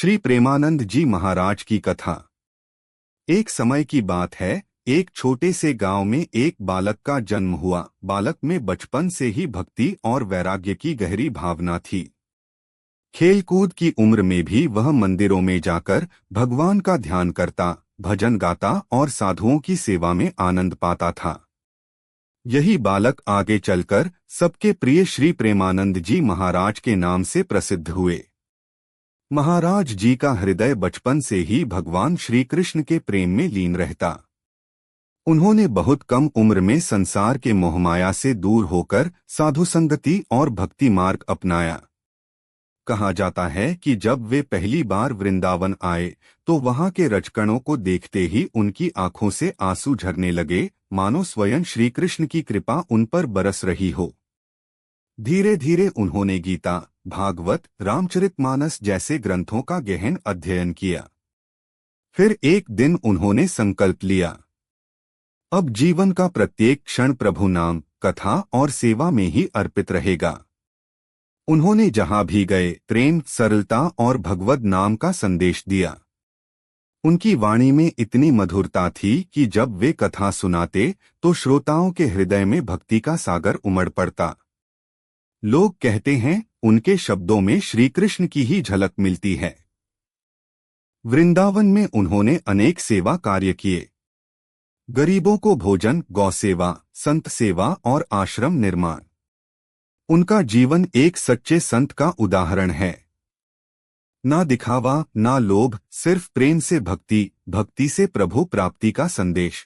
श्री प्रेमानंद जी महाराज की कथा। एक समय की बात है, एक छोटे से गांव में एक बालक का जन्म हुआ। बालक में बचपन से ही भक्ति और वैराग्य की गहरी भावना थी। खेलकूद की उम्र में भी वह मंदिरों में जाकर भगवान का ध्यान करता, भजन गाता और साधुओं की सेवा में आनंद पाता था। यही बालक आगे चलकर सबके प्रिय श्री प्रेमानंद जी महाराज के नाम से प्रसिद्ध हुए। महाराज जी का हृदय बचपन से ही भगवान श्री कृष्ण के प्रेम में लीन रहता। उन्होंने बहुत कम उम्र में संसार के मोहमाया से दूर होकर साधु संगति और भक्ति मार्ग अपनाया। कहा जाता है कि जब वे पहली बार वृंदावन आए तो वहां के रजकणों को देखते ही उनकी आंखों से आंसू झरने लगे, मानो स्वयं श्री कृष्ण की कृपा उन पर बरस रही हो। धीरे धीरे उन्होंने गीता, भागवत, रामचरितमानस जैसे ग्रंथों का गहन अध्ययन किया। फिर एक दिन उन्होंने संकल्प लिया, अब जीवन का प्रत्येक क्षण प्रभु नाम, कथा और सेवा में ही अर्पित रहेगा। उन्होंने जहां भी गए प्रेम, सरलता और भगवद नाम का संदेश दिया। उनकी वाणी में इतनी मधुरता थी कि जब वे कथा सुनाते तो श्रोताओं के हृदय में भक्ति का सागर उमड़ पड़ता। लोग कहते हैं, उनके शब्दों में श्री कृष्ण की ही झलक मिलती है। वृंदावन में उन्होंने अनेक सेवा कार्य किए। गरीबों को भोजन, गौ सेवा, संत सेवा और आश्रम निर्माण। उनका जीवन एक सच्चे संत का उदाहरण है। ना दिखावा, ना लोभ, सिर्फ प्रेम से भक्ति, भक्ति से प्रभु प्राप्ति का संदेश।